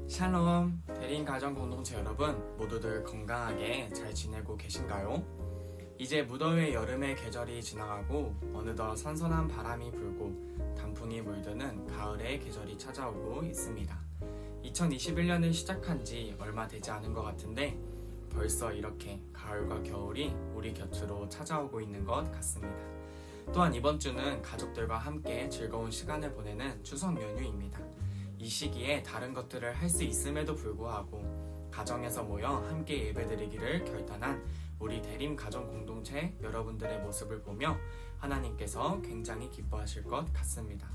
샬롬, 대린 가정 공동체 여러분 모두들 건강하게 잘 지내고 계신가요? 이제 무더위의 여름의 계절이 지나가고 어느덧 선선한 바람이 불고 단풍이 물드는 가을의 계절이 찾아오고 있습니다. 2021년을 시작한 지 얼마 되지 않은 것 같은데 벌써 이렇게 가을과 겨울이 우리 곁으로 찾아오고 있는 것 같습니다. 또한 이번 주는 가족들과 함께 즐거운 시간을 보내는 추석 연휴입니다. 이 시기에 다른 것들을 할 수 있음에도 불구하고 가정에서 모여 함께 예배드리기를 결단한 우리 대림 가정 공동체 여러분들의 모습을 보며 하나님께서 굉장히 기뻐하실 것 같습니다.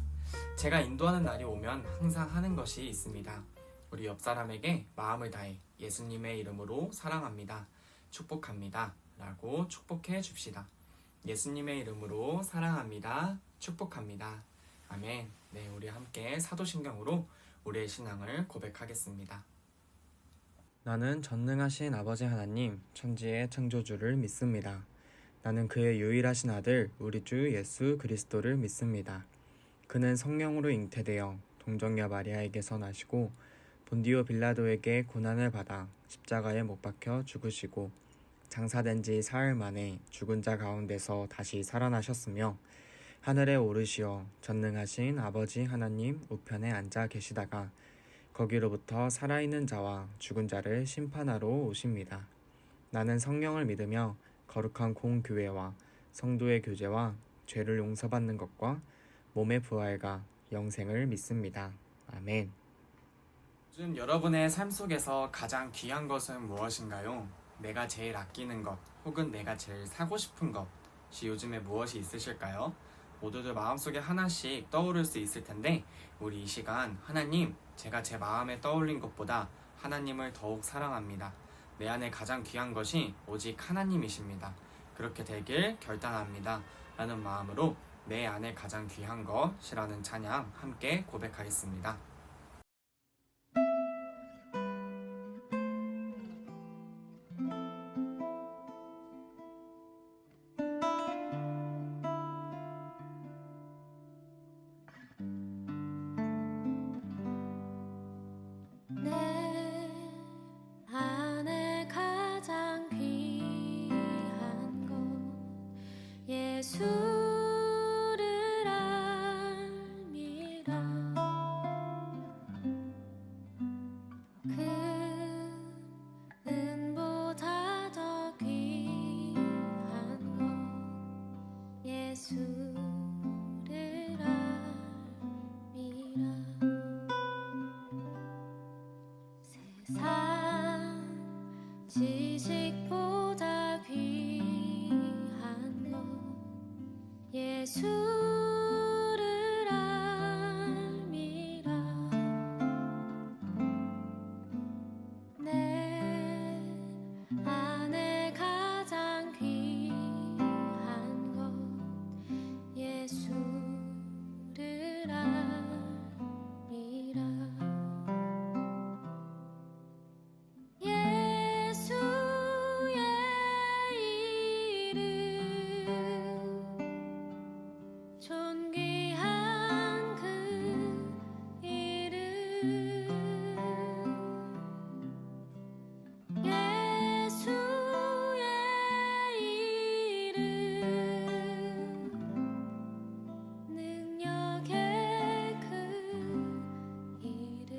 제가 인도하는 날이 오면 항상 하는 것이 있습니다. 우리 옆 사람에게 마음을 다해 예수님의 이름으로 사랑합니다. 축복합니다. 라고 축복해 줍시다. 예수님의 이름으로 사랑합니다. 축복합니다. 아멘. 네, 우리 함께 사도신경으로 우리의 신앙을 고백하겠습니다. 나는 전능하신 아버지 하나님, 천지의 창조주를 믿습니다. 나는 그의 유일하신 아들, 우리 주 예수 그리스도를 믿습니다. 그는 성령으로 잉태되어 동정녀 마리아에게서 나시고 본디오 빌라도에게 고난을 받아 십자가에 못 박혀 죽으시고 장사된 지 사흘 만에 죽은 자 가운데서 다시 살아나셨으며 하늘에 오르시어 전능하신 아버지 하나님 우편에 앉아 계시다가 거기로부터 살아있는 자와 죽은 자를 심판하러 오십니다. 나는 성령을 믿으며 거룩한 공교회와 성도의 교제와 죄를 용서받는 것과 몸의 부활과 영생을 믿습니다. 아멘. 요즘 여러분의 삶 속에서 가장 귀한 것은 무엇인가요? 내가 제일 아끼는 것 혹은 내가 제일 사고 싶은 것이 요즘에 무엇이 있으실까요? 모두들 마음속에 하나씩 떠오를 수 있을 텐데 우리 이 시간 하나님, 제가 제 마음에 떠올린 것보다 하나님을 더욱 사랑합니다. 내 안에 가장 귀한 것이 오직 하나님이십니다. 그렇게 되길 결단합니다. 라는 마음으로 내 안에 가장 귀한 것이라는 찬양 함께 고백하겠습니다. 예수를 알미라. 금은보다 더 귀한 것 예수를 알미라. 세상 지식보다 귀한 것 예수를 알미라. 내 안에 가장 귀한 것 예수를 알미라. 예수의 이름 존귀한 그 이름 예수의 이름 능력의 그 이름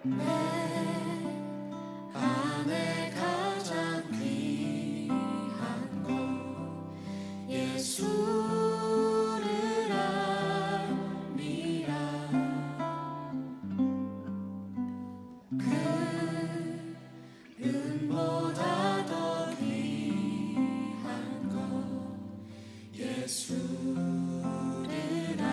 내 안에 가장 귀한 것 예수를 알미라. 금은보다 더 귀한 것 예수를 알미라.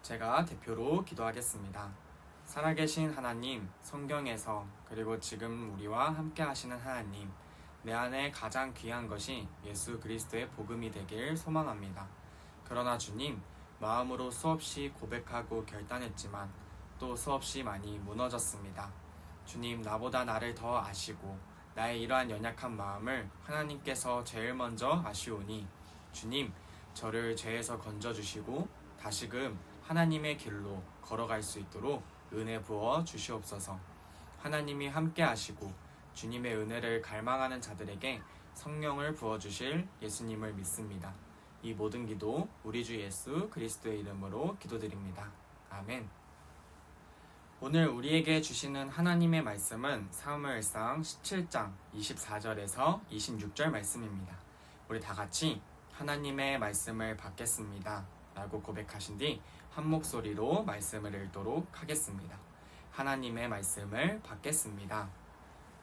제가 대표로 기도하겠습니다. 살아계신 하나님, 성경에서 그리고 지금 우리와 함께 하시는 하나님, 내 안에 가장 귀한 것이 예수 그리스도의 복음이 되길 소망합니다. 그러나 주님, 마음으로 수없이 고백하고 결단했지만 또 수없이 많이 무너졌습니다. 주님, 나보다 나를 더 아시고 나의 이러한 연약한 마음을 하나님께서 제일 먼저 아시오니 주님, 저를 죄에서 건져주시고 다시금 하나님의 길로 걸어갈 수 있도록 은혜 부어 주시옵소서. 하나님이 함께 하시고 주님의 은혜를 갈망하는 자들에게 성령을 부어주실 예수님을 믿습니다. 이 모든 기도 우리 주 예수 그리스도의 이름으로 기도드립니다. 아멘. 오늘 우리에게 주시는 하나님의 말씀은 사무엘상 17장 24절에서 26절 말씀입니다. 우리 다 같이 하나님의 말씀을 받겠습니다 라고 고백하신 뒤 한 목소리로 말씀을 읽도록 하겠습니다. 하나님의 말씀을 받겠습니다.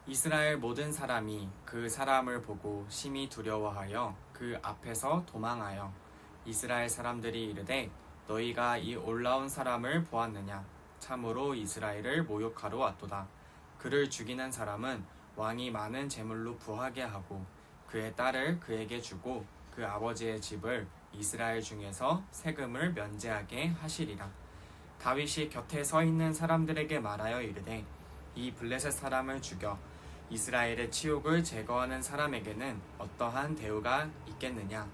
이스라엘 모든 사람이 그 사람을 보고 심히 두려워하여 그 앞에서 도망하여 이스라엘 사람들이 이르되 너희가 이 올라온 사람을 보았느냐? 참으로 이스라엘을 모욕하러 왔도다. 그를 죽이는 사람은 왕이 많은 재물로 부하게 하고 그의 딸을 그에게 주고 그 아버지의 집을 이스라엘 중에서 세금을 면제하게 하시리라. 다윗이 곁에 서 있는 사람들에게 말하여 이르되 이 블레셋 사람을 죽여 이스라엘의 치욕을 제거하는 사람에게는 어떠한 대우가 있겠느냐?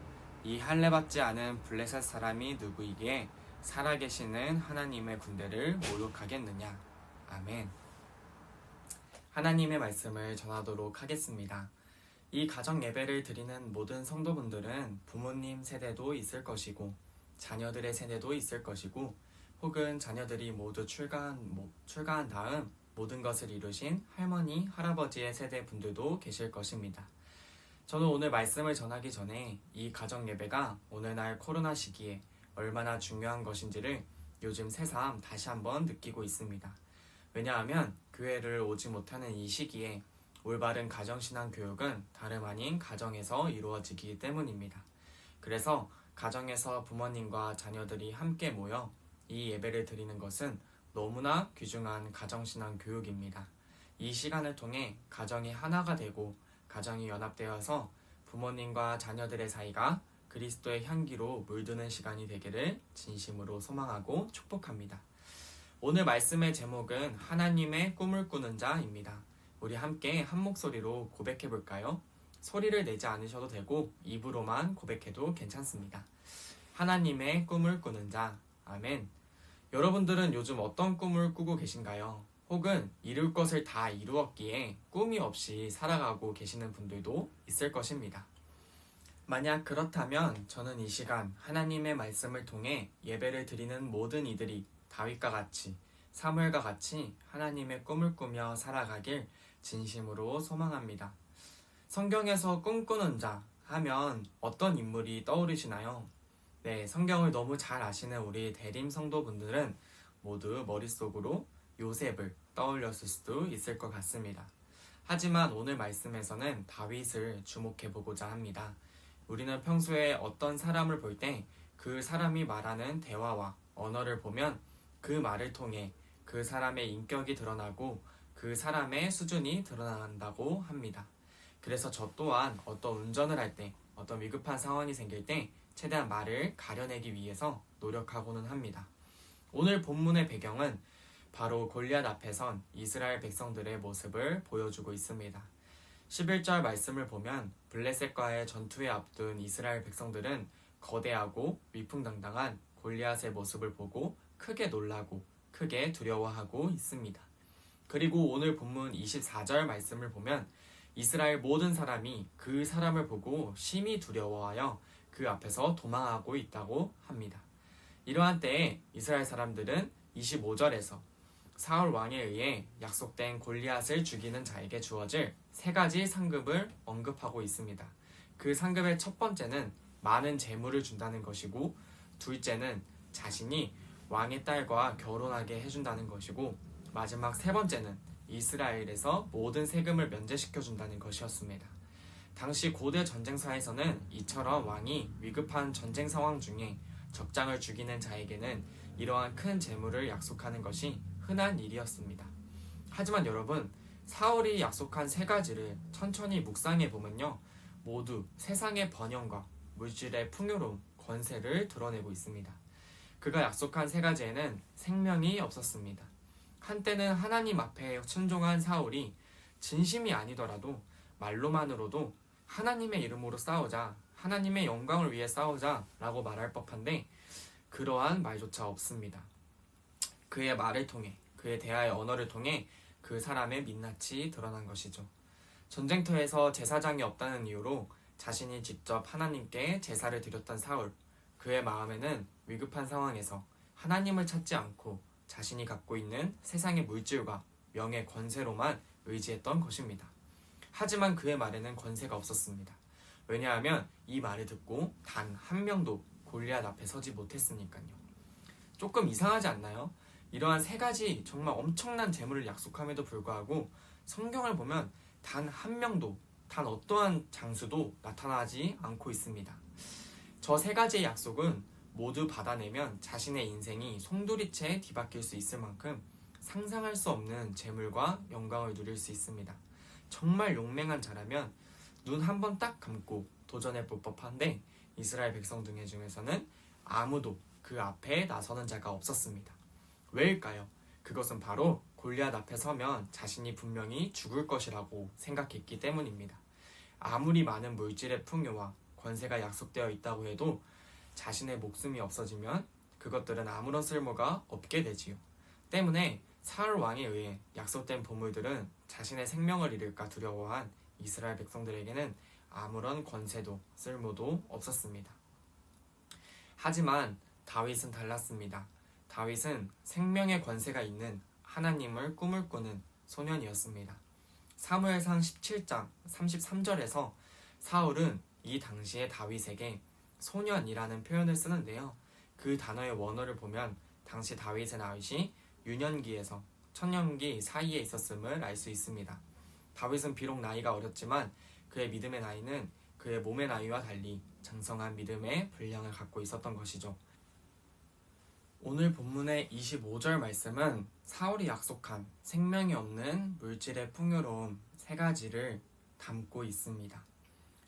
이 할례받지 않은 블레셋 사람이 누구이기에 살아계시는 하나님의 군대를 모욕하겠느냐? 아멘. 하나님의 말씀을 전하도록 하겠습니다. 이 가정 예배를 드리는 모든 성도분들은 부모님 세대도 있을 것이고 자녀들의 세대도 있을 것이고 혹은 자녀들이 모두 출가한 다음 모든 것을 이루신 할머니, 할아버지의 세대 분들도 계실 것입니다. 저는 오늘 말씀을 전하기 전에 이 가정 예배가 오늘날 코로나 시기에 얼마나 중요한 것인지를 요즘 새삼 다시 한번 느끼고 있습니다. 왜냐하면 교회를 오지 못하는 이 시기에 올바른 가정신앙 교육은 다름 아닌 가정에서 이루어지기 때문입니다. 그래서 가정에서 부모님과 자녀들이 함께 모여 이 예배를 드리는 것은 너무나 귀중한 가정신앙 교육입니다. 이 시간을 통해 가정이 하나가 되고 가정이 연합되어서 부모님과 자녀들의 사이가 그리스도의 향기로 물드는 시간이 되기를 진심으로 소망하고 축복합니다. 오늘 말씀의 제목은 하나님의 꿈을 꾸는 자입니다. 우리 함께 한 목소리로 고백해 볼까요? 소리를 내지 않으셔도 되고 입으로만 고백해도 괜찮습니다. 하나님의 꿈을 꾸는 자. 아멘. 여러분들은 요즘 어떤 꿈을 꾸고 계신가요? 혹은 이룰 것을 다 이루었기에 꿈이 없이 살아가고 계시는 분들도 있을 것입니다. 만약 그렇다면 저는 이 시간 하나님의 말씀을 통해 예배를 드리는 모든 이들이 다윗과 같이 사무엘과 같이 하나님의 꿈을 꾸며 살아가길 진심으로 소망합니다. 성경에서 꿈꾸는 자 하면 어떤 인물이 떠오르시나요? 네, 성경을 너무 잘 아시는 우리 대림 성도분들은 모두 머릿속으로 요셉을 떠올렸을 수도 있을 것 같습니다. 하지만 오늘 말씀에서는 다윗을 주목해보고자 합니다. 우리는 평소에 어떤 사람을 볼 때 그 사람이 말하는 대화와 언어를 보면 그 말을 통해 그 사람의 인격이 드러나고 그 사람의 수준이 드러난다고 합니다. 그래서 저 또한 어떤 운전을 할 때, 어떤 위급한 상황이 생길 때 최대한 말을 가려내기 위해서 노력하고는 합니다. 오늘 본문의 배경은 바로 골리앗 앞에 선 이스라엘 백성들의 모습을 보여주고 있습니다. 11절 말씀을 보면 블레셋과의 전투에 앞둔 이스라엘 백성들은 거대하고 위풍당당한 골리앗의 모습을 보고 크게 놀라고 크게 두려워하고 있습니다. 그리고 오늘 본문 24절 말씀을 보면 이스라엘 모든 사람이 그 사람을 보고 심히 두려워하여 그 앞에서 도망하고 있다고 합니다. 이러한 때에 이스라엘 사람들은 25절에서 사울 왕에 의해 약속된 골리앗을 죽이는 자에게 주어질 세 가지 상급을 언급하고 있습니다. 그 상급의 첫 번째는 많은 재물을 준다는 것이고, 둘째는 자신이 왕의 딸과 결혼하게 해준다는 것이고, 마지막 세 번째는 이스라엘에서 모든 세금을 면제시켜준다는 것이었습니다. 당시 고대 전쟁사에서는 이처럼 왕이 위급한 전쟁 상황 중에 적장을 죽이는 자에게는 이러한 큰 재물을 약속하는 것이 흔한 일이었습니다. 하지만 여러분, 사울이 약속한 세 가지를 천천히 묵상해 보면요, 모두 세상의 번영과 물질의 풍요로움, 권세를 드러내고 있습니다. 그가 약속한 세 가지에는 생명이 없었습니다. 한때는 하나님 앞에 순종한 사울이 진심이 아니더라도 말로만으로도 하나님의 이름으로 싸우자, 하나님의 영광을 위해 싸우자 라고 말할 법한데 그러한 말조차 없습니다. 그의 말을 통해, 그의 대화의 언어를 통해 그 사람의 민낯이 드러난 것이죠. 전쟁터에서 제사장이 없다는 이유로 자신이 직접 하나님께 제사를 드렸던 사울, 그의 마음에는 위급한 상황에서 하나님을 찾지 않고 자신이 갖고 있는 세상의 물질과 명예, 권세로만 의지했던 것입니다. 하지만 그의 말에는 권세가 없었습니다. 왜냐하면 이 말을 듣고 단 한 명도 골리앗 앞에 서지 못했으니까요. 조금 이상하지 않나요? 이러한 세 가지 정말 엄청난 재물을 약속함에도 불구하고 성경을 보면 단 한 명도, 단 어떠한 장수도 나타나지 않고 있습니다. 저 세 가지의 약속은 모두 받아내면 자신의 인생이 송두리째 뒤바뀔 수 있을 만큼 상상할 수 없는 재물과 영광을 누릴 수 있습니다. 정말 용맹한 자라면 눈 한 번 딱 감고 도전해 볼 법한데 이스라엘 백성 중에서는 아무도 그 앞에 나서는 자가 없었습니다. 왜일까요? 그것은 바로 골리앗 앞에 서면 자신이 분명히 죽을 것이라고 생각했기 때문입니다. 아무리 많은 물질의 풍요와 권세가 약속되어 있다고 해도 자신의 목숨이 없어지면 그것들은 아무런 쓸모가 없게 되지요. 때문에 사울 왕에 의해 약속된 보물들은 자신의 생명을 잃을까 두려워한 이스라엘 백성들에게는 아무런 권세도 쓸모도 없었습니다. 하지만 다윗은 달랐습니다. 다윗은 생명의 권세가 있는 하나님을 꿈을 꾸는 소년이었습니다. 사무엘상 17장 33절에서 사울은 이 당시의 다윗에게 소년이라는 표현을 쓰는데요. 그 단어의 원어를 보면 당시 다윗의 나이이 유년기에서 청년기 사이에 있었음을 알 수 있습니다. 다윗은 비록 나이가 어렸지만 그의 믿음의 나이는 그의 몸의 나이와 달리 장성한 믿음의 분량을 갖고 있었던 것이죠. 오늘 본문의 25절 말씀은 사울이 약속한 생명이 없는 물질의 풍요로움 세 가지를 담고 있습니다.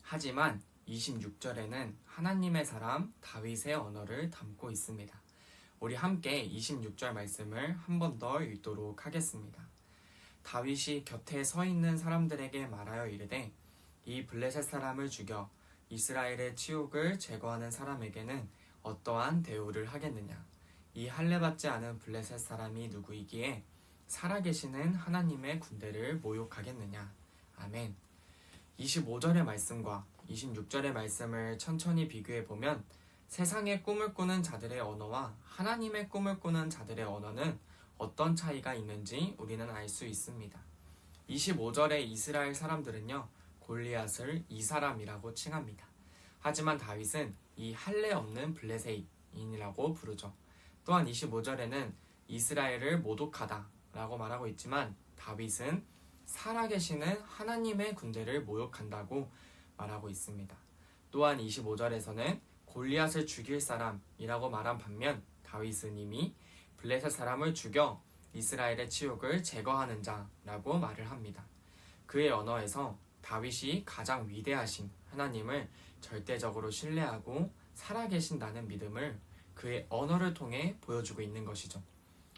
하지만 26절에는 하나님의 사람 다윗의 언어를 담고 있습니다. 우리 함께 26절 말씀을 한 번 더 읽도록 하겠습니다. 다윗이 곁에 서 있는 사람들에게 말하여 이르되 이 블레셋 사람을 죽여 이스라엘의 치욕을 제거하는 사람에게는 어떠한 대우를 하겠느냐. 이 할례받지 않은 블레셋 사람이 누구이기에 살아계시는 하나님의 군대를 모욕하겠느냐. 아멘. 25절의 말씀과 26절의 말씀을 천천히 비교해보면 세상의 꿈을 꾸는 자들의 언어와 하나님의 꿈을 꾸는 자들의 언어는 어떤 차이가 있는지 우리는 알 수 있습니다. 25절의 이스라엘 사람들은요, 골리앗을 이 사람이라고 칭합니다. 하지만 다윗은 이 할례 없는 블레셋인이라고 부르죠. 또한 25절에는 이스라엘을 모독하다 라고 말하고 있지만 다윗은 살아계시는 하나님의 군대를 모욕한다고 말하고 있습니다. 또한 25절에서는 골리앗을 죽일 사람이라고 말한 반면 다윗은 이미 블레셋 사람을 죽여 이스라엘의 치욕을 제거하는 자라고 말을 합니다. 그의 언어에서 다윗이 가장 위대하신 하나님을 절대적으로 신뢰하고 살아계신다는 믿음을 그의 언어를 통해 보여주고 있는 것이죠.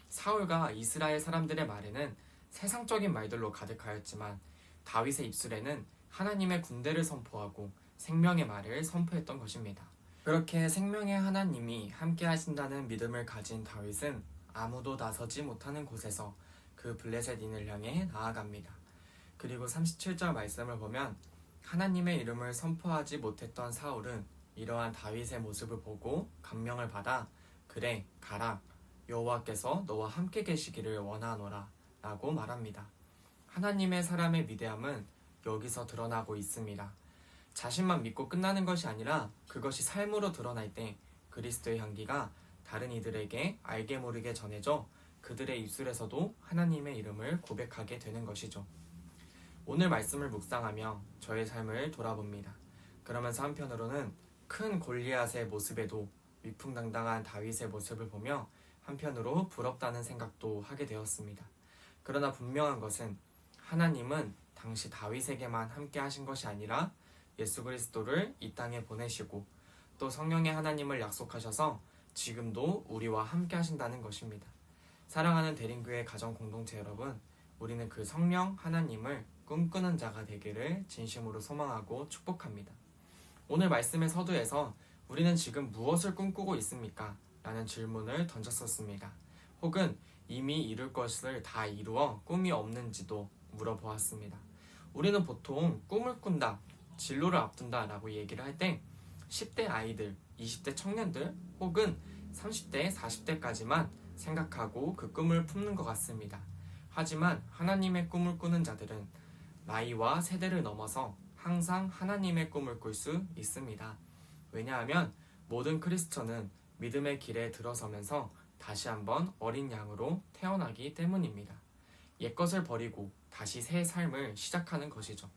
사울과 이스라엘 사람들의 말에는 세상적인 말들로 가득하였지만 다윗의 입술에는 하나님의 군대를 선포하고 생명의 말을 선포했던 것입니다. 그렇게 생명의 하나님이 함께 하신다는 믿음을 가진 다윗은 아무도 나서지 못하는 곳에서 그 블레셋인을 향해 나아갑니다. 그리고 37절 말씀을 보면 하나님의 이름을 선포하지 못했던 사울은 이러한 다윗의 모습을 보고 감명을 받아 그래 가라 여호와께서 너와 함께 계시기를 원하노라 라고 말합니다. 하나님의 사람의 위대함은 여기서 드러나고 있습니다. 자신만 믿고 끝나는 것이 아니라 그것이 삶으로 드러날 때 그리스도의 향기가 다른 이들에게 알게 모르게 전해져 그들의 입술에서도 하나님의 이름을 고백하게 되는 것이죠. 오늘 말씀을 묵상하며 저의 삶을 돌아봅니다. 그러면서 한편으로는 큰 골리앗의 모습에도 위풍당당한 다윗의 모습을 보며 한편으로 부럽다는 생각도 하게 되었습니다. 그러나 분명한 것은 하나님은 당시 다윗에게만 함께 하신 것이 아니라 예수 그리스도를 이 땅에 보내시고 또 성령의 하나님을 약속하셔서 지금도 우리와 함께 하신다는 것입니다. 사랑하는 대림교회 가정 공동체 여러분, 우리는 그 성령 하나님을 꿈꾸는 자가 되기를 진심으로 소망하고 축복합니다. 오늘 말씀의 서두에서 우리는 지금 무엇을 꿈꾸고 있습니까? 라는 질문을 던졌었습니다. 혹은 이미 이룰 것을 다 이루어 꿈이 없는지도 물어보았습니다. 우리는 보통 꿈을 꾼다, 진로를 앞둔다 라고 얘기를 할 때 10대 아이들, 20대 청년들 혹은 30대, 40대까지만 생각하고 그 꿈을 품는 것 같습니다. 하지만 하나님의 꿈을 꾸는 자들은 나이와 세대를 넘어서 항상 하나님의 꿈을 꿀 수 있습니다. 왜냐하면 모든 크리스천은 믿음의 길에 들어서면서 다시 한번 어린 양으로 태어나기 때문입니다. 옛것을 버리고 다시 새 삶을 시작하는 것이죠.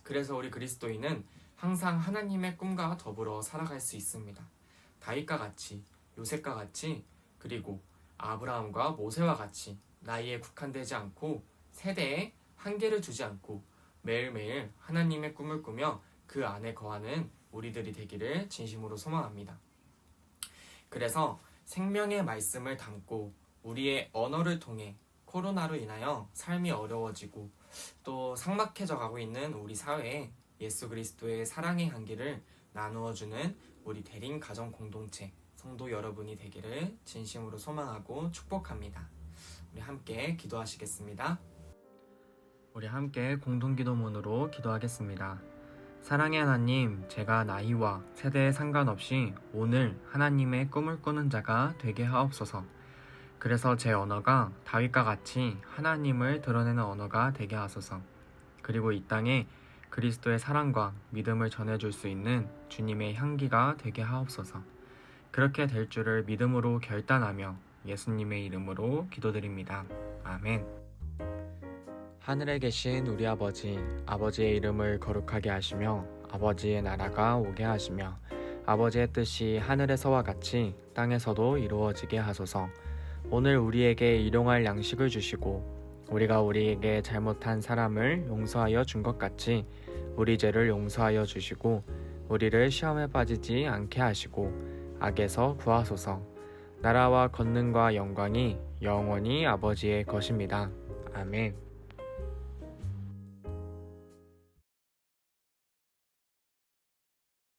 그래서 우리 그리스도인은 항상 하나님의 꿈과 더불어 살아갈 수 있습니다. 다윗과 같이, 요셉과 같이, 그리고 아브라함과 모세와 같이 나이에 국한되지 않고 세대에 한계를 두지 않고 매일매일 하나님의 꿈을 꾸며 그 안에 거하는 우리들이 되기를 진심으로 소망합니다. 그래서 생명의 말씀을 담고 우리의 언어를 통해 코로나로 인하여 삶이 어려워지고 또 삭막해져 가고 있는 우리 사회에 예수 그리스도의 사랑의 향기를 나누어주는 우리 대림 가정 공동체 성도 여러분이 되기를 진심으로 소망하고 축복합니다. 우리 함께 기도하시겠습니다. 우리 함께 공동기도문으로 기도하겠습니다. 사랑의 하나님, 제가 나이와 세대에 상관없이 오늘 하나님의 꿈을 꾸는 자가 되게 하옵소서. 그래서 제 언어가 다윗과 같이 하나님을 드러내는 언어가 되게 하소서. 그리고 이 땅에 그리스도의 사랑과 믿음을 전해줄 수 있는 주님의 향기가 되게 하옵소서. 그렇게 될 줄을 믿음으로 결단하며 예수님의 이름으로 기도드립니다. 아멘. 하늘에 계신 우리 아버지, 아버지의 이름을 거룩하게 하시며 아버지의 나라가 오게 하시며 아버지의 뜻이 하늘에서와 같이 땅에서도 이루어지게 하소서. 오늘 우리에게 일용할 양식을 주시고 우리가 우리에게 잘못한 사람을 용서하여 준 것 같이 우리 죄를 용서하여 주시고 우리를 시험에 빠지지 않게 하시고 악에서 구하소서. 나라와 권능과 영광이 영원히 아버지의 것입니다. 아멘.